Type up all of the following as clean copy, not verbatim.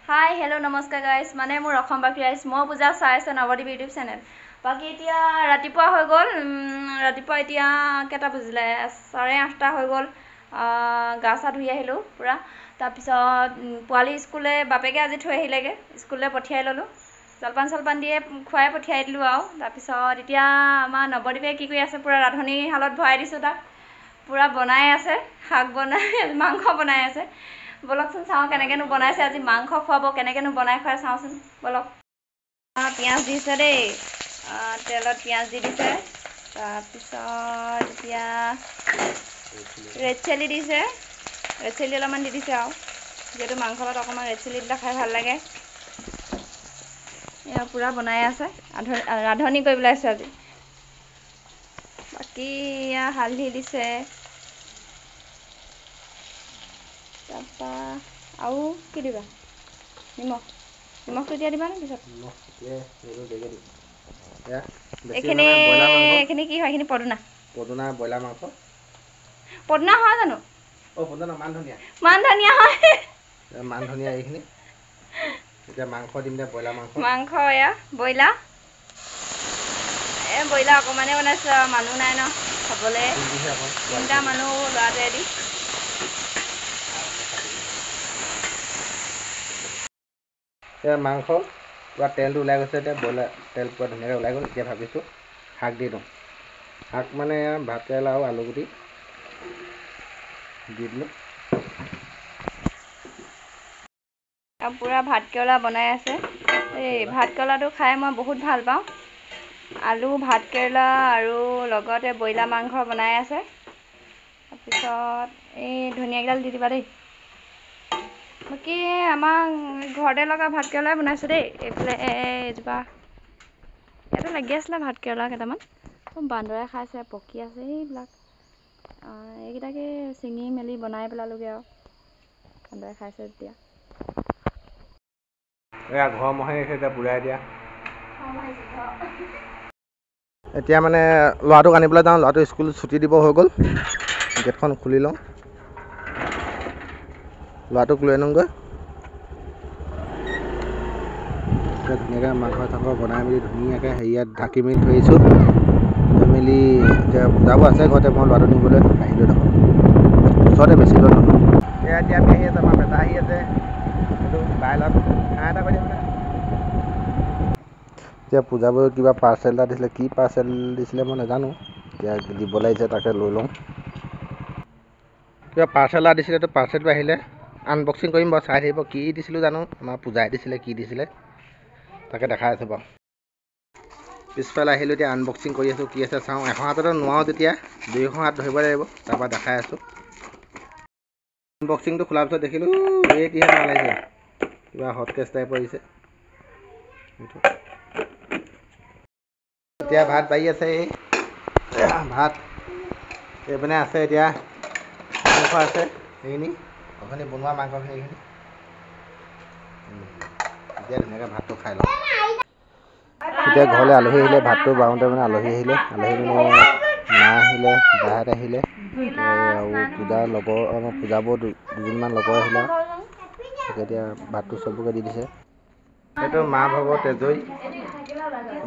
hi hello नमस्कार guys माने मोर अखम बाकी राइस मैं पूजा चाइ आछे नवदीप यूट्यूब चैनल बाकी इतिया रातिपुवा हो गल रातिपुवा इतिया केटा बुझिले 8:30 हो गल गा सा धुई आहिलो पूरा तारपिছত पोवाली स्कुले बापेके आज थৈ आहिलेगे स्कुले पठियाइ ललो जलपान सलपान दिए खुवाई पठियाइ दिलो आउ तारपिছত इतिया आमार नवदीपे की करि आछे पूरा राधनी हालत भৰাই दिसो ताक पूरा बनाय आछे শাক बनाय मांस बनाय आछे बोलकसुन चाও केनेकेनु बनाइছে আজি মাংস খুৱাব কেনেকেनु বনাই খুৱাই চাওচোন बोलक পিয়াজ দিছে দে তেলত পিয়াজ দি দিছে তাৰপিছত এতিয়া ৰেড চিলি দিছে ৰেড চিলি অলপমান দি দিছে আৰু যেটো মাংসত অকমান ৰেড চিলি দিলে খাই ভাল লাগে এয়া পুৰা বনাই আছে ৰাধনী কৰি পেলাইছে আজি বাকি এয়া হালধি দিছে तापा आउ कि दिबा निमक निमक तो दिया दिबा ना पिছত एखने एखने की হয় एखने पदुना बयला मांस पदुना হয় জানো ও পদুনা মান ধনিয়া হয় মান ধনিয়া এখনি এটা মাংস দিম দে বয়লা মাংস এয়া বয়লা এ বয়লা অকমানে বনাইছে মানুহ নাই ন খাবলে তিনটা মানুহ লাতে দি मांस पूरा तेल ऊल् गए ब्रयलार तेल पूरा धुनिया ऊल् गल इतना भाई शाक दी दूँ शाक मानने भात केरेला और आलुगुटी दी दिल पूरा भात केरेला बनाई आछे भात केरेला तो खाई मैं बहुत भल पाँ आलू भात केरेला और लगते ब्रयलार मांस बनाई आछे तारपिছত धनिया केइडाल दी दिबा देই बाकी आमार घरते लगा भात केरेला बनाइছো देই एफाले एजोपा याते लागि आछिले भात केरेला केटामान बांदरे खाइছে पकी আছে এইবিলাক এইকেইটাকে চিঙি মেলি বনাই পেলালোগে আৰু বান্দৰে খাইছে এতিয়া এয়া ঘৰ মহে এটা পুৰাই দিয়া এতিয়া মানে লৰাটোক আনিবলৈ যাওঁ লৰাটো স্কুল ছুটি দিব হৈ গ'ল গেটখন খুলি লওঁ লৰাটোক লৈ আনোগৈ ধুনীয়াকৈ মাংস চাংস বনাই মেলি ধুনীয়াকৈ হেৰিয়াত ঢাকি মেলি থৈ আহিছোঁ থৈ মেলি এতিয়া যাব আছে ঘৰতে মই ল'ৰাটো নিবলৈ আহিলোঁ দেখোন ওচৰতে বেছি দূৰ নহয় এয়া এতিয়া আমি আহি আছে আমাৰ বেটা আহি আছে সেইটো বাইলত হাঁহ এটা কৰি মানে এতিয়া পূজাবোৰ কিবা পাৰ্চেল এটা দিছিলে কি পাৰ্চেল দিছিলে মই নাজানো এতিয়া দিব লাগিছে তাকে লৈ লওঁ কিবা পাৰ্চেল এটা দিছিলে তো পাৰ্চেলটো আহিলে আনবক্সিং কৰিম বাৰু চাই থাকিব কি দিছিলোঁ জানো আমাৰ পূজাই দিছিলে কি দিছিলে তাকে দেখাই আছোঁ বাৰু পিছফালে আহিলোঁ এতিয়া আনবক্সিং কৰি আছোঁ কি আছে চাওঁ এখন হাততো নোৱাৰোঁ তেতিয়া দুইখন হাত ধৰিব লাগিব তাৰপৰা দেখাই আছোঁ আনবক্সিংটো খোলাৰ পিছত দেখিলোঁ এই কিহে মাল আহিছে কিবা হটকেছ টাইপৰ আহিছে এতিয়া ভাত বাঢ়ি আছে এই ভাত এইপিনে আছে এতিয়া মাংস আছে সেইখিনি অথনি বনোৱা মাংসখিনি এইখিনি এতিয়া ধুনীয়াকৈ ভাতটো খাই লওঁ এতিয়া ঘৰলৈ আলহী আহিলে ভাতটো বাওঁতে মানে আলহী আহিলে মা আহিলে বাহঁত আহিলে আৰু পূজাৰ লগৰ আমাৰ পূজাবোৰ দুদিনমান লগৰ আহিলে এতিয়া ভাতটো চবকে দি দিছে এইটো মা ভাগৰ তেজৈ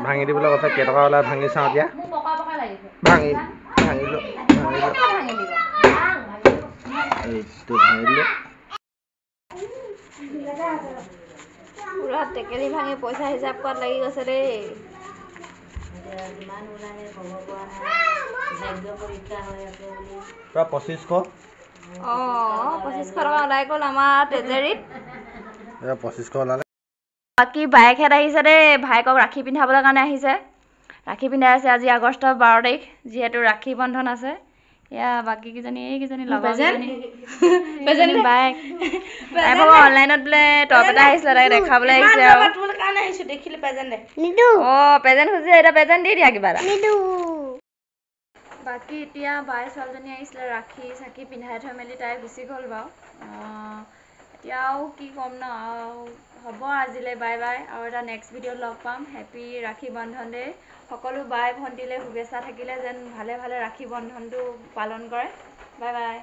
ভাঙি দিবলৈ কৈছে কেইটকা ওলাই ভাঙি চাওঁ এতিয়া ভাঙিলোঁ এইটো ভাঙি দিলোঁ पूरा टेकेली भांगी पैसा हिसाब कर लगी गसे रे पूरा 2500 टका ओলাই गल आमार तेजेरीत 2500 ओलाले बाकी भाईकहेत आहिছে दे भाईকক राखी पिंधाबले কাৰণে আহিছে राखी पिंधाই আছে আজি আগষ্টৰ 12 তাৰিখ যেহেতু राखी बंधन আছে या बाकी किजनी ए किजनी लगा पेजेंट बाइक आइ बाबा ऑनलाइनत बोले टप এটা আহিছিল তাই দেখাবলৈ আহিছে আৰু বাবা তোৰ কাৰণে আহিছো দেখিলে পেজেন্ট নিদু ओ पेजेंट খুজি এটা पेजेंट দি দিয়া কিবা নিদু বাকি এতিয়া বাই সালজনী আহিছিল ৰাখি সাকি পিন্ধাই থৈ মেলি তাই গুছি গল বাও এতিয়াও কি কম না হ'ব আজিলে বাই বাই আৰু এটা নেক্সট ভিডিঅ লগ পাম হ্যাপি ৰাখি বন্ধন ডে সকলো বাই ভন্টিলে শুভেচ্ছা থাকিলে যেন ভালে ভালে ৰাখি বন্ধনটো পালন কৰে বাই বাই